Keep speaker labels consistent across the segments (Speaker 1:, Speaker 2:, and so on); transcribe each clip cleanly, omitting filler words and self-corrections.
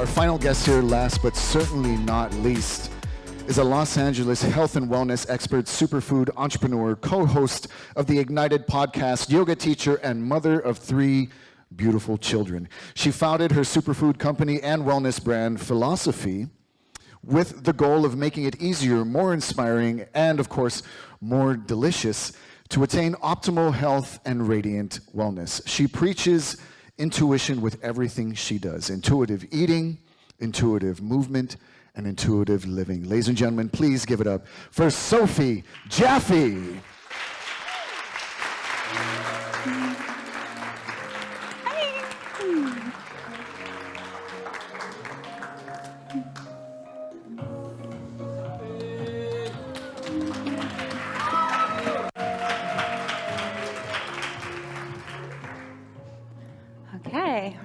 Speaker 1: Our final guest here, last but certainly not least, is a Los Angeles health and wellness expert, superfood entrepreneur, co-host of the Ignited podcast, yoga teacher, and mother of 3 beautiful children. She founded her superfood company and wellness brand, Philosophy, with the goal of making it easier, more inspiring, and of course, more delicious to attain optimal health and radiant wellness. She preaches intuition with everything she does: intuitive eating, intuitive movement, and intuitive living. Ladies and gentlemen, please give it up for Sophie Jaffe.
Speaker 2: Okay.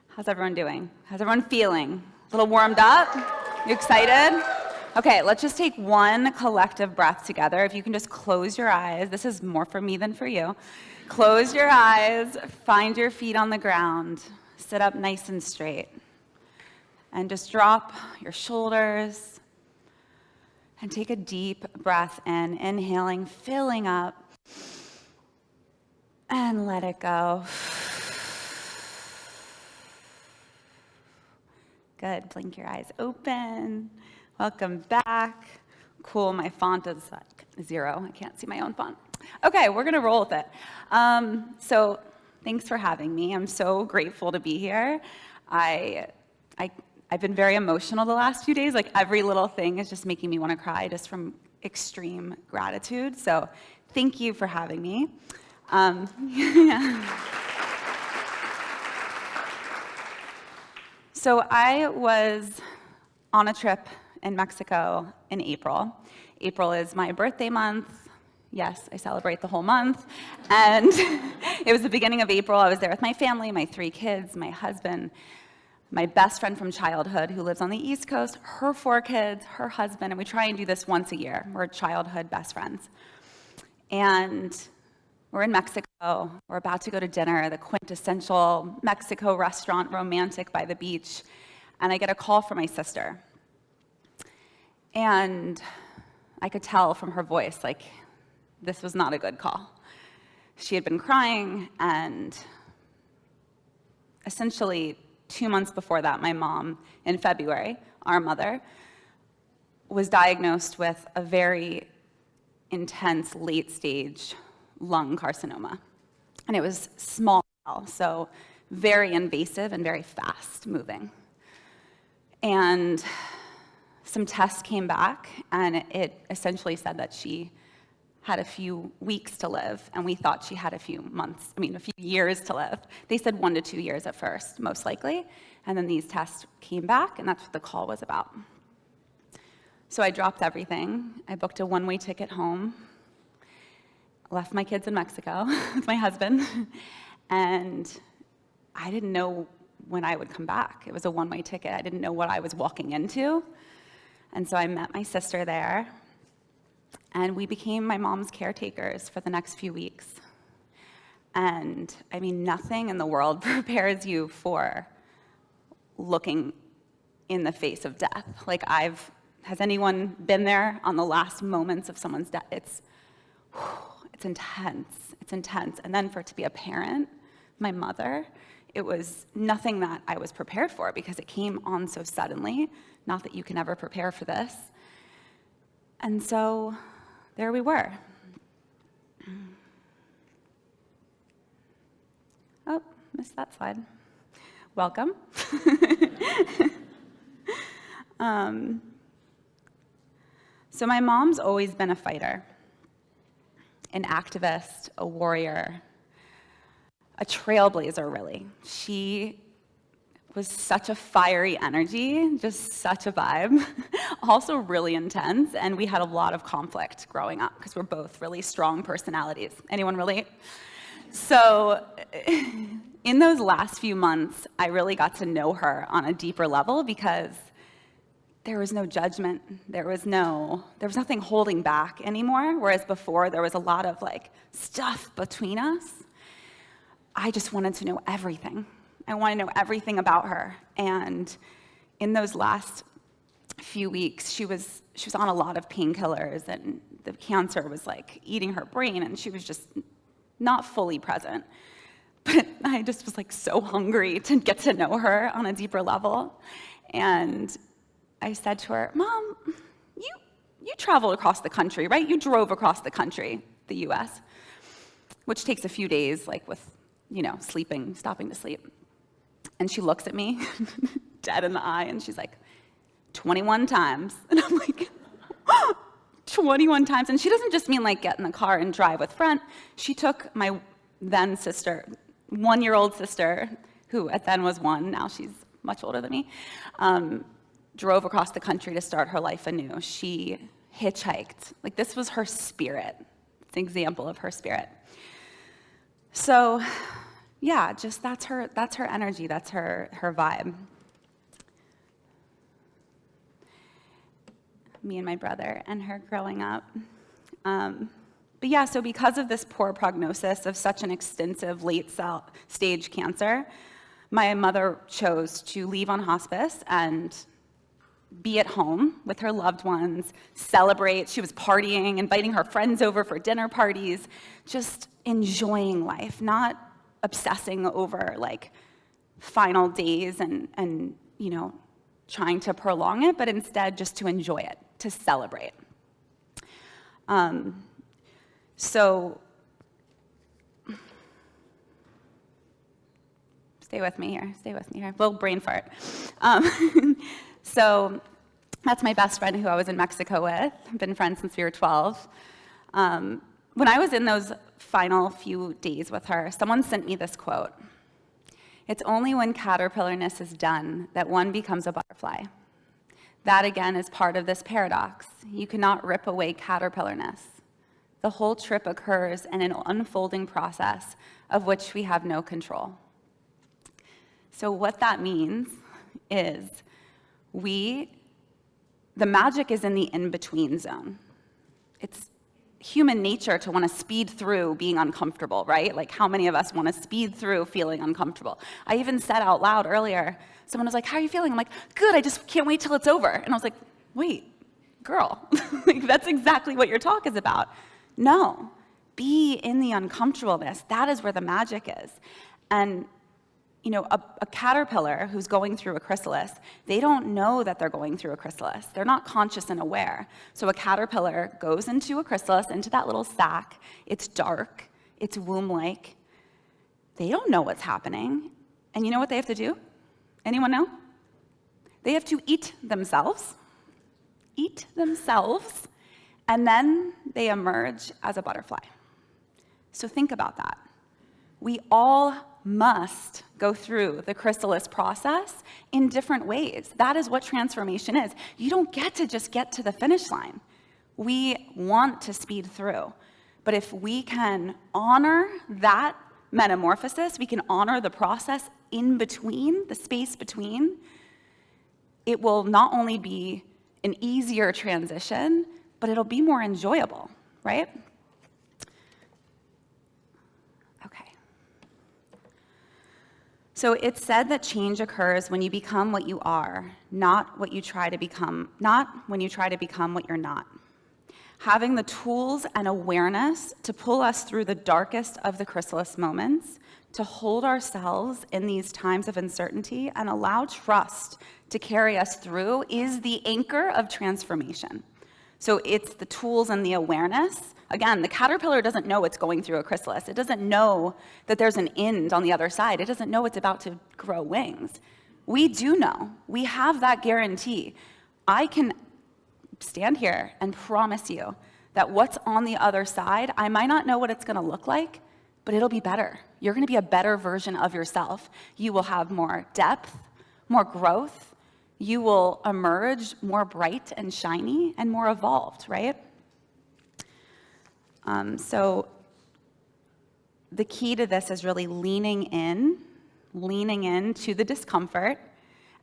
Speaker 2: How's everyone doing? How's everyone feeling? A little warmed up? You excited? Okay, let's just take one collective breath together. If you can just close your eyes. This is more for me than for you. Close your eyes, find your feet on the ground, sit up nice and straight, and just drop your shoulders, and take a deep breath in, inhaling, filling up, and let it go. Good, blink your eyes open. Welcome back. Cool, my font is like 0. I can't see my own font. Okay, we're gonna roll with it. So thanks for having me. I'm so grateful to be here. I've been very emotional the last few days. Like every little thing is just making me wanna cry just from extreme gratitude. So thank you for having me. Yeah. So I was on a trip in Mexico in April. April is my birthday month. Yes, I celebrate the whole month. And it was the beginning of April. I was there with my family, my 3 kids, my husband, my best friend from childhood who lives on the East Coast, her 4 kids, her husband, and we try and do this once a year. We're childhood best friends. And we're in Mexico. We're about to go to dinner, the quintessential Mexico restaurant, romantic by the beach. And I get a call from my sister. And I could tell from her voice, like, this was not a good call. She had been crying, and essentially 2 months before that, my mom, in February, our mother, was diagnosed with a very intense late-stage lung carcinoma. And it was small, so very invasive and very fast-moving. And some tests came back, and it essentially said that she had a few weeks to live, and we thought she had a few years to live. They said 1 to 2 years at first, most likely, and then these tests came back, and that's what the call was about. So I dropped everything. I booked a one-way ticket home, left my kids in Mexico with my husband, and I didn't know when I would come back. It was a one-way ticket. I didn't know what I was walking into. And so I met my sister there, and we became my mom's caretakers for the next few weeks. And I mean, nothing in the world prepares you for looking in the face of death. Like has anyone been there on the last moments of someone's death? It's intense, it's intense. And then for it to be a parent, my mother, it was nothing that I was prepared for because it came on so suddenly. Not that you can ever prepare for this. And so there we were. Oh, missed that slide. Welcome. So my mom's always been a fighter, an activist, a warrior, a trailblazer, really. She was such a fiery energy, just such a vibe, also really intense, and we had a lot of conflict growing up because we're both really strong personalities. Anyone relate? So in those last few months, I really got to know her on a deeper level because there was no judgment, there was nothing holding back anymore, whereas before there was a lot of like stuff between us. I just wanted to know everything. I want to know everything about her. And in those last few weeks, she was on a lot of painkillers, and the cancer was like eating her brain, and she was just not fully present. But I just was like so hungry to get to know her on a deeper level. And I said to her, Mom, you traveled across the country, right? You drove across the country, the US, which takes a few days, like with, sleeping, stopping to sleep. And she looks at me dead in the eye, and she's like, 21 times. And I'm like, 21 times. And she doesn't just mean like get in the car and drive with friend. She took my then sister, 1-year-old sister, who at then was 1, now she's much older than me, drove across the country to start her life anew. She hitchhiked. Like, this was her spirit. It's an example of her spirit. So, yeah, just that's her energy, that's her vibe. Me and my brother and her growing up. But yeah, so because of this poor prognosis of such an extensive late stage cancer, my mother chose to leave on hospice and be at home with her loved ones, celebrate. She was partying, inviting her friends over for dinner parties, just enjoying life, not obsessing over like final days and trying to prolong it, but instead just to enjoy it, to celebrate. So stay with me here, little brain fart. So that's my best friend who I was in Mexico with. I've been friends since we were 12. When I was in those final few days with her, someone sent me this quote. It's only when caterpillarness is done that one becomes a butterfly. That, again, is part of this paradox. You cannot rip away caterpillarness. The whole trip occurs in an unfolding process of which we have no control. So what that means is the magic is in the in-between zone. It's human nature to want to speed through being uncomfortable, right? Like, how many of us want to speed through feeling uncomfortable? I even said out loud earlier, someone was like, how are you feeling? I'm like, good, I just can't wait till it's over. And I was like, wait, girl, like, that's exactly what your talk is about. No, be in the uncomfortableness. That is where the magic is. And a caterpillar who's going through a chrysalis, they don't know that they're going through a chrysalis. They're not conscious and aware. So a caterpillar goes into a chrysalis, into that little sac. It's dark. It's womb-like. They don't know what's happening. And you know what they have to do? Anyone know? They have to eat themselves, and then they emerge as a butterfly. So think about that. We all must go through the chrysalis process in different ways. That is what transformation is. You don't get to just get to the finish line. We want to speed through. But if we can honor that metamorphosis, we can honor the process in between, the space between, it will not only be an easier transition, but it'll be more enjoyable, right? So it's said that change occurs when you become what you are, not when you try to become what you're not. Having the tools and awareness to pull us through the darkest of the chrysalis moments, to hold ourselves in these times of uncertainty and allow trust to carry us through is the anchor of transformation. So it's the tools and the awareness. Again, the caterpillar doesn't know it's going through a chrysalis. It doesn't know that there's an end on the other side. It doesn't know it's about to grow wings. We do know. We have that guarantee. I can stand here and promise you that what's on the other side, I might not know what it's going to look like, but it'll be better. You're going to be a better version of yourself. You will have more depth, more growth. You will emerge more bright and shiny and more evolved, right? So the key to this is really leaning in to the discomfort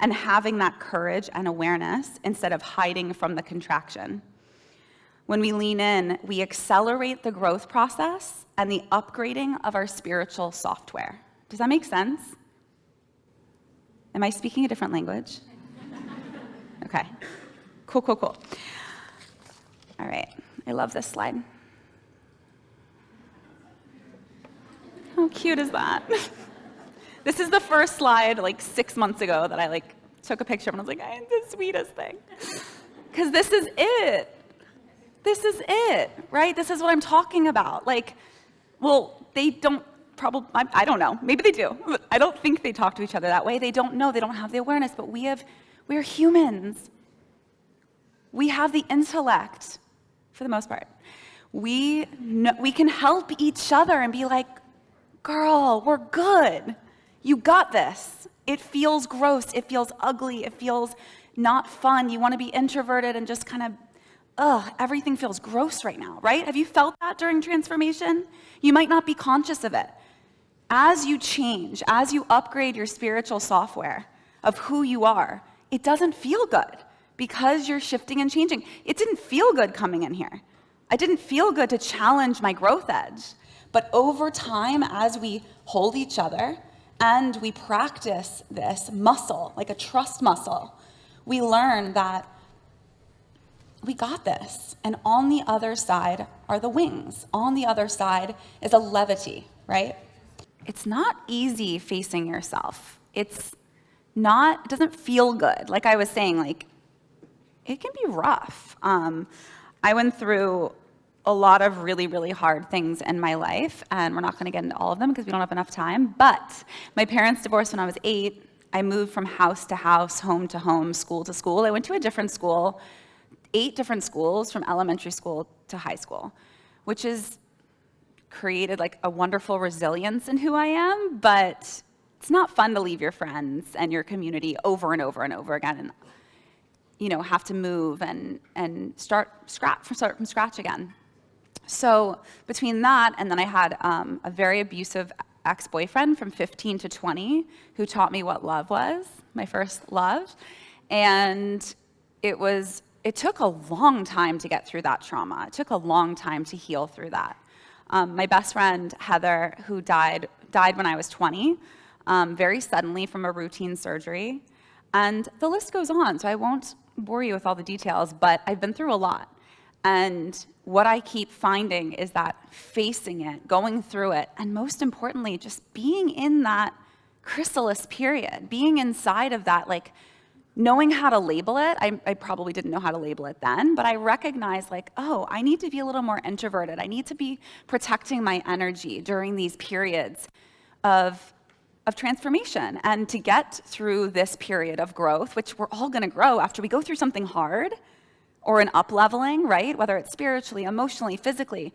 Speaker 2: and having that courage and awareness instead of hiding from the contraction. When we lean in, we accelerate the growth process and the upgrading of our spiritual software. Does that make sense? Am I speaking a different language? Okay. Cool, cool, cool. All right. I love this slide. How cute is that? This is the first slide, like 6 months ago, that I took a picture of, and I was like, I'm the sweetest thing. Because this is it. This is it, right? This is what I'm talking about. They don't probably, I don't know, maybe they do, but I don't think they talk to each other that way. They don't know, they don't have the awareness, but we're humans. We have the intellect, for the most part. We can help each other and be like, girl, we're good. You got this. It feels gross. It feels ugly. It feels not fun. You want to be introverted and just kind of, everything feels gross right now, right? Have you felt that during transformation? You might not be conscious of it. As you change, as you upgrade your spiritual software of who you are, it doesn't feel good because you're shifting and changing. It didn't feel good coming in here. I didn't feel good to challenge my growth edge. But over time, as we hold each other and we practice this muscle, like a trust muscle, we learn that we got this. And on the other side are the wings. On the other side is a levity, right? It's not easy facing yourself. It doesn't feel good. Like I was saying, it can be rough. I went through a lot of really, really hard things in my life, and we're not going to get into all of them because we don't have enough time, but my parents divorced when I was 8. I moved from house to house, home to home, school to school. I went to a different school, 8 different schools from elementary school to high school, which has created a wonderful resilience in who I am, but it's not fun to leave your friends and your community over and over and over again and have to move and start from scratch again. So between that, and then I had a very abusive ex-boyfriend from 15 to 20 who taught me what love was, my first love. And it took a long time to get through that trauma. It took a long time to heal through that. My best friend, Heather, who died when I was 20, very suddenly from a routine surgery. And the list goes on, so I won't bore you with all the details, but I've been through a lot. And what I keep finding is that facing it, going through it, and most importantly, just being in that chrysalis period, being inside of that, knowing how to label it. I probably didn't know how to label it then, but I recognized I need to be a little more introverted. I need to be protecting my energy during these periods of transformation. And to get through this period of growth, which we're all gonna grow after we go through something hard, or an up-leveling, right? Whether it's spiritually, emotionally, physically,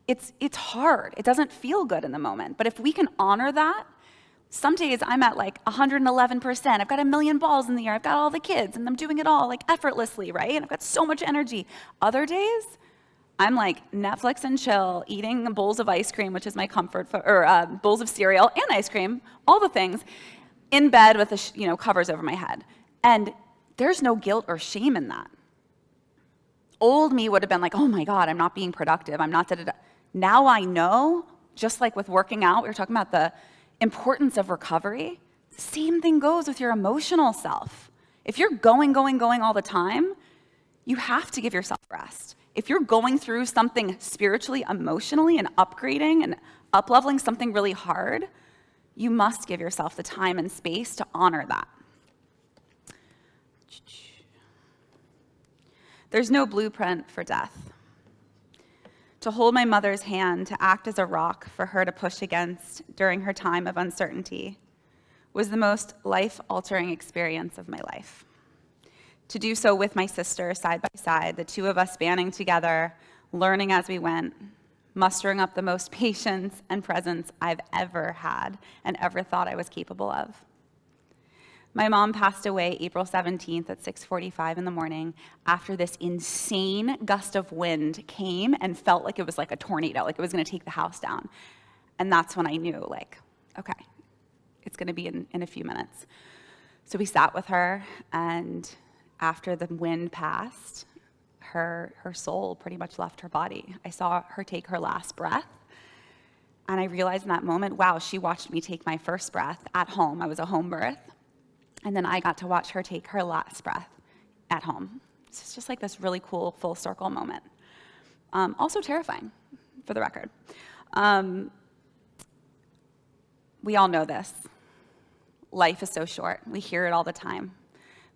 Speaker 2: it's hard. It doesn't feel good in the moment. But if we can honor that, some days I'm at 111%. I've got 1,000,000 balls in the air. I've got all the kids, and I'm doing it all effortlessly, right? And I've got so much energy. Other days, I'm Netflix and chill, eating bowls of ice cream, which is my comfort food, or bowls of cereal and ice cream, all the things, in bed with the covers over my head. And there's no guilt or shame in that. Old me would have been oh my God, I'm not being productive. I'm not da-da-da. Now I know, just like with working out, we were talking about the importance of recovery. Same thing goes with your emotional self. If you're going all the time, you have to give yourself rest. If you're going through something spiritually, emotionally, and upgrading and up-leveling something really hard, you must give yourself the time and space to honor that. There's no blueprint for death. To hold my mother's hand, to act as a rock for her to push against during her time of uncertainty, was the most life-altering experience of my life. To do so with my sister side by side, the two of us banding together, learning as we went, mustering up the most patience and presence I've ever had and ever thought I was capable of. My mom passed away April 17th at 6:45 in the morning after this insane gust of wind came and felt like it was like a tornado, like it was going to take the house down. And that's when I knew, okay, it's going to be in a few minutes. So we sat with her, and after the wind passed, her soul pretty much left her body. I saw her take her last breath, and I realized in that moment, wow, she watched me take my first breath at home. I was a home birth. And then I got to watch her take her last breath at home. It's just like this really cool full circle moment. Also terrifying, for the record. We all know this. Life is so short. We hear it all the time.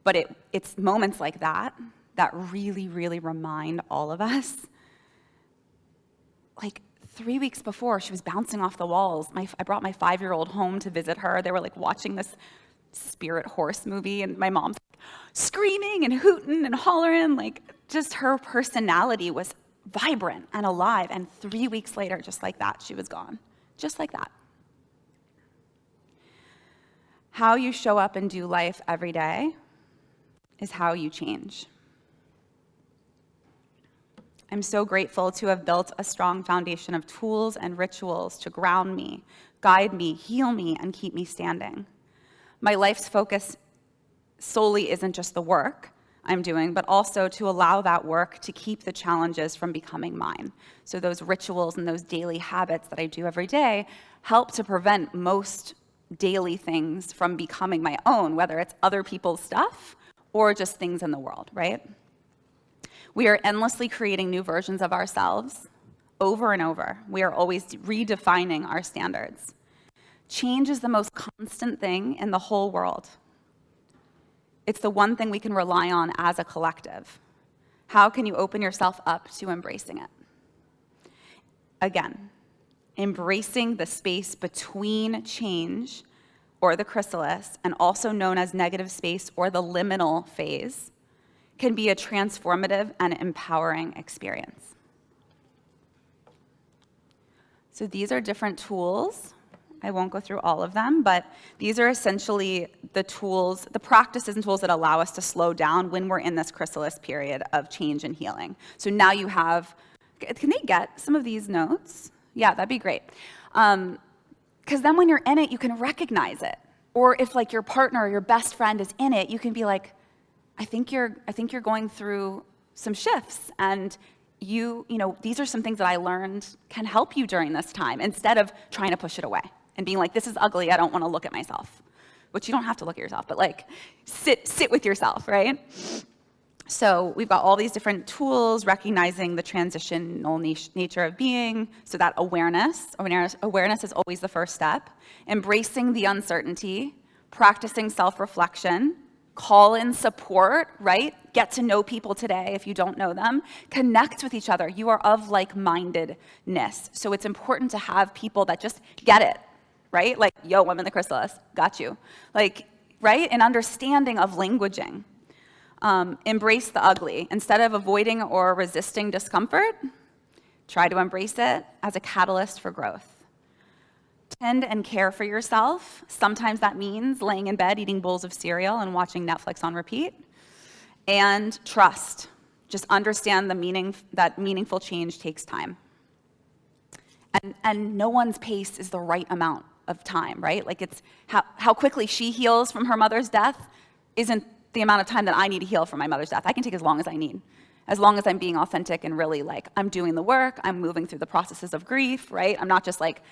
Speaker 2: But it's moments like that that really, really remind all of us. Like 3 weeks before, she was bouncing off the walls. I brought my 5-year-old home to visit her. They were like watching this spirit horse movie, and my mom's screaming and hooting and hollering. Like, just her personality was vibrant and alive. And 3 weeks later, just like that, she was gone. Just like that. How you show up and do life every day is how you change. I'm so grateful to have built a strong foundation of tools and rituals to ground me, guide me, heal me, and keep me standing. My life's focus solely isn't just the work I'm doing, but also to allow that work to keep the challenges from becoming mine. So those rituals and those daily habits that I do every day help to prevent most daily things from becoming my own, whether it's other people's stuff or just things in the world, right? We are endlessly creating new versions of ourselves over and over. We are always redefining our standards. Change is the most constant thing in the whole world. It's the one thing we can rely on as a collective. How can you open yourself up to embracing it? Again, embracing the space between change, or the chrysalis, and also known as negative space or the liminal phase, can be a transformative and empowering experience. So these are different tools. I won't go through all of them, but these are essentially the tools, the practices and tools that allow us to slow down when we're in this chrysalis period of change and healing. So now you have, can they get some of these notes? Yeah, that'd be great. Because then when you're in it, you can recognize it. Or if like your partner or your best friend is in it, you can be like, I think you're going through some shifts, and you know, these are some things that I learned can help you during this time, instead of trying to push it away and being like, this is ugly, I don't want to look at myself. Which you don't have to look at yourself, but like sit with yourself, right? So we've got all these different tools, recognizing the transitional nature of being, so that awareness is always the first step. Embracing the uncertainty, practicing self-reflection, call in support, right? Get to know people today if you don't know them. Connect with each other. You are of like-mindedness. So it's important to have people that just get it, right? Like, yo, I'm in the chrysalis, got you. Like, right? An understanding of languaging. Embrace the ugly. Instead of avoiding or resisting discomfort, try to embrace it as a catalyst for growth. Tend and care for yourself. Sometimes that means laying in bed, eating bowls of cereal, and watching Netflix on repeat. And trust. Just understand the meaning that meaningful change takes time. And no one's pace is the right amount of time, right? Like, it's how quickly she heals from her mother's death isn't the amount of time that I need to heal from my mother's death. I can take as long as I need, as long as I'm being authentic and really like, I'm doing the work, I'm moving through the processes of grief, right? I'm not just like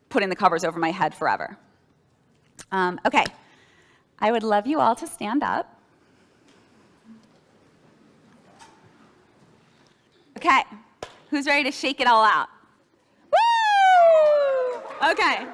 Speaker 2: putting the covers over my head forever. Okay, I would love you all to stand up. Okay, who's ready to shake it all out? Woo! Okay.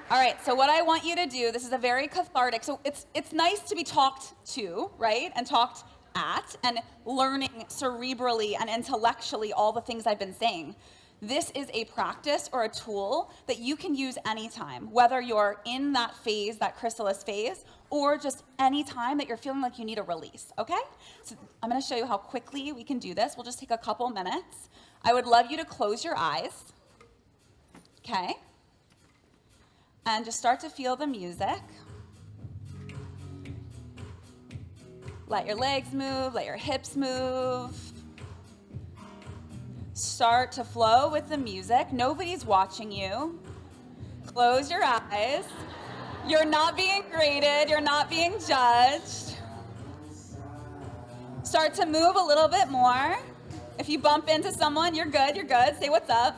Speaker 2: All right, so what I want you to do, this is a very cathartic, so it's nice to be talked to, right, and talked at, and learning cerebrally and intellectually all the things I've been saying. This is a practice or a tool that you can use anytime, whether you're in that phase, that chrysalis phase, or just any time that you're feeling like you need a release, okay? So I'm gonna show you how quickly we can do this. We'll just take a couple minutes. I would love you to close your eyes, okay? And just start to feel the music. Let your legs move, let your hips move. Start to flow with the music. Nobody's watching you. Close your eyes. You're not being graded, you're not being judged. Start to move a little bit more. If you bump into someone, you're good, say what's up.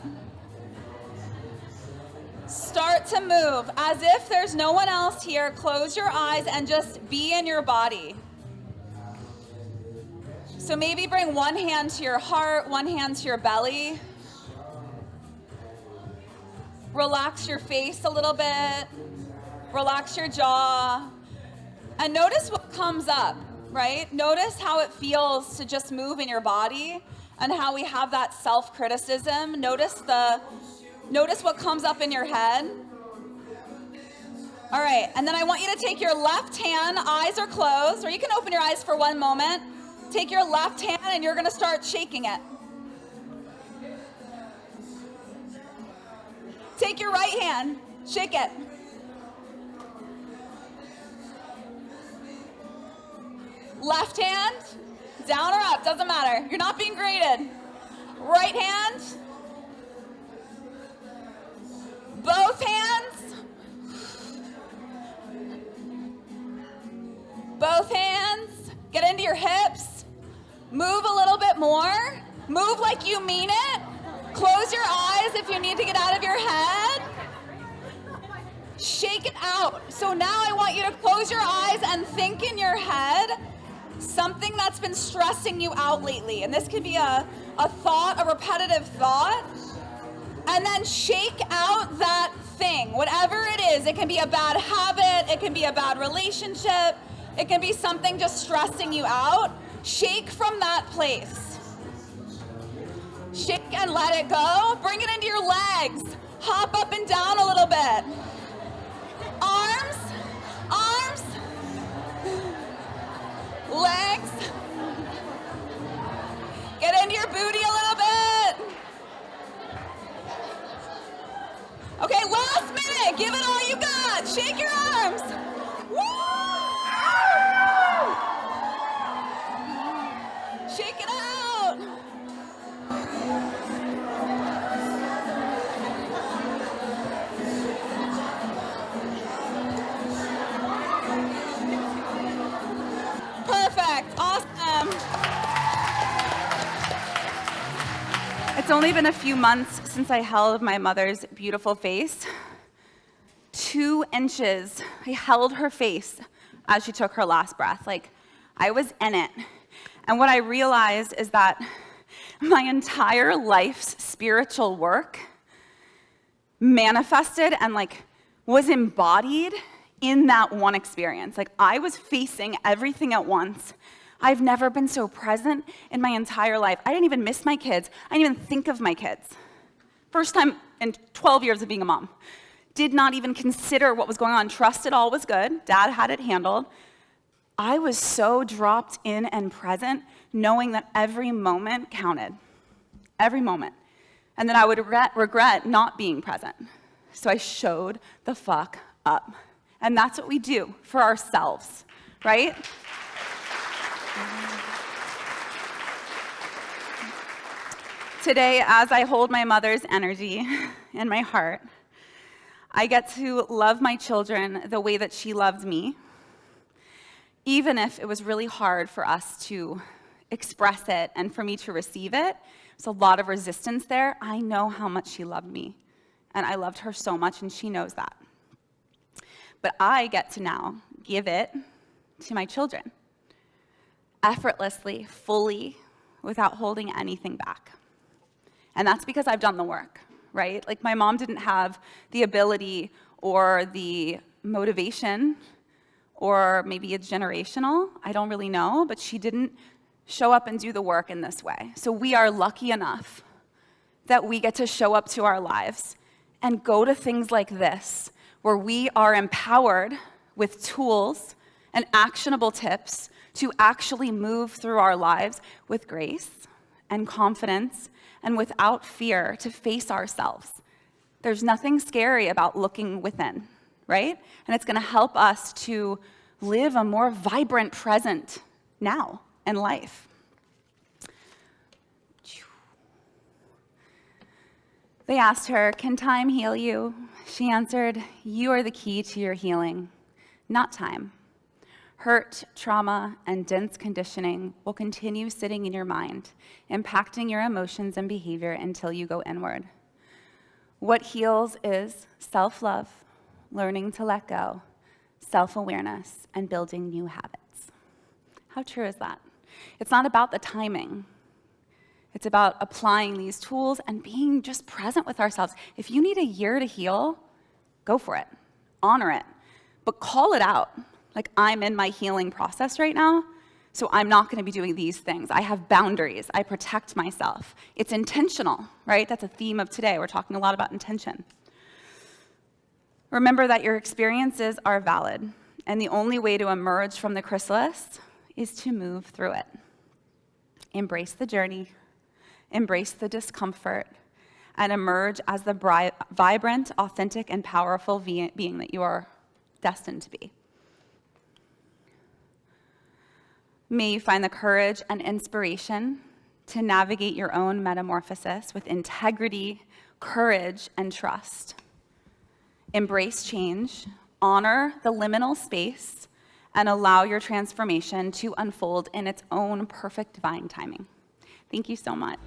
Speaker 2: Start to move as if there's no one else here. Close your eyes and just be in your body. So maybe bring one hand to your heart, one hand to your belly. Relax your face a little bit. Relax your jaw. And notice what comes up, right? Notice how it feels to just move in your body and how we have that self-criticism. Notice what comes up in your head. All right, and then I want you to take your left hand, eyes are closed, or you can open your eyes for one moment. Take your left hand and you're gonna start shaking it. Take your right hand, shake it. Left hand, down or up, doesn't matter. You're not being graded. Right hand, both hands, both hands. Get into your hips. Move a little bit more. Move like you mean it. Close your eyes if you need to get out of your head. Shake it out. So now I want you to close your eyes and think in your head something that's been stressing you out lately. And this could be a thought, a repetitive thought. And then shake out that thing, whatever it is. It can be a bad habit. It can be a bad relationship. It can be something just stressing you out. Shake from that place. Shake and let it go. Bring it into your legs. Hop up and down a little bit. Arms, arms, legs. Get into your booty a little bit. Okay, last minute. Give it all you got. Shake your arms. Woo! Shake it out. Perfect. Awesome. It's only been a few months since I held my mother's beautiful face. 2 inches. I held her face as she took her last breath. Like, I was in it. And what I realized is that my entire life's spiritual work manifested and was embodied in that one experience. Like, I was facing everything at once. I've never been so present in my entire life. I didn't even miss my kids. I didn't even think of my kids. First time in 12 years of being a mom. Did not even consider what was going on. Trusted all was good. Dad had it handled. I was so dropped in and present, knowing that every moment counted. Every moment. And then I would regret not being present. So I showed the fuck up. And that's what we do for ourselves, right? Today, as I hold my mother's energy in my heart, I get to love my children the way that she loved me, even if it was really hard for us to express it and for me to receive it. There's a lot of resistance there. I know how much she loved me, and I loved her so much, and she knows that. But I get to now give it to my children, effortlessly, fully, without holding anything back. And that's because I've done the work, right? Like, my mom didn't have the ability or the motivation, or maybe it's generational, I don't really know, but she didn't show up and do the work in this way. So we are lucky enough that we get to show up to our lives and go to things like this, where we are empowered with tools and actionable tips to actually move through our lives with grace and confidence and without fear to face ourselves. There's nothing scary about looking within, right? And it's gonna help us to live a more vibrant present now in life. They asked her, "Can time heal you?" She answered, "You are the key to your healing, not time. Hurt, trauma, and dense conditioning will continue sitting in your mind, impacting your emotions and behavior until you go inward. What heals is self-love, learning to let go, self-awareness, and building new habits. How true is that? It's not about the timing. It's about applying these tools and being just present with ourselves. If you need a year to heal, go for it. Honor it. But call it out. Like, I'm in my healing process right now, so I'm not going to be doing these things. I have boundaries. I protect myself. It's intentional, right? That's a theme of today. We're talking a lot about intention. Remember that your experiences are valid, and the only way to emerge from the chrysalis is to move through it. Embrace the journey, embrace the discomfort, and emerge as the vibrant, authentic, and powerful being that you are destined to be. May you find the courage and inspiration to navigate your own metamorphosis with integrity, courage, and trust. Embrace change, honor the liminal space, and allow your transformation to unfold in its own perfect divine timing. Thank you so much.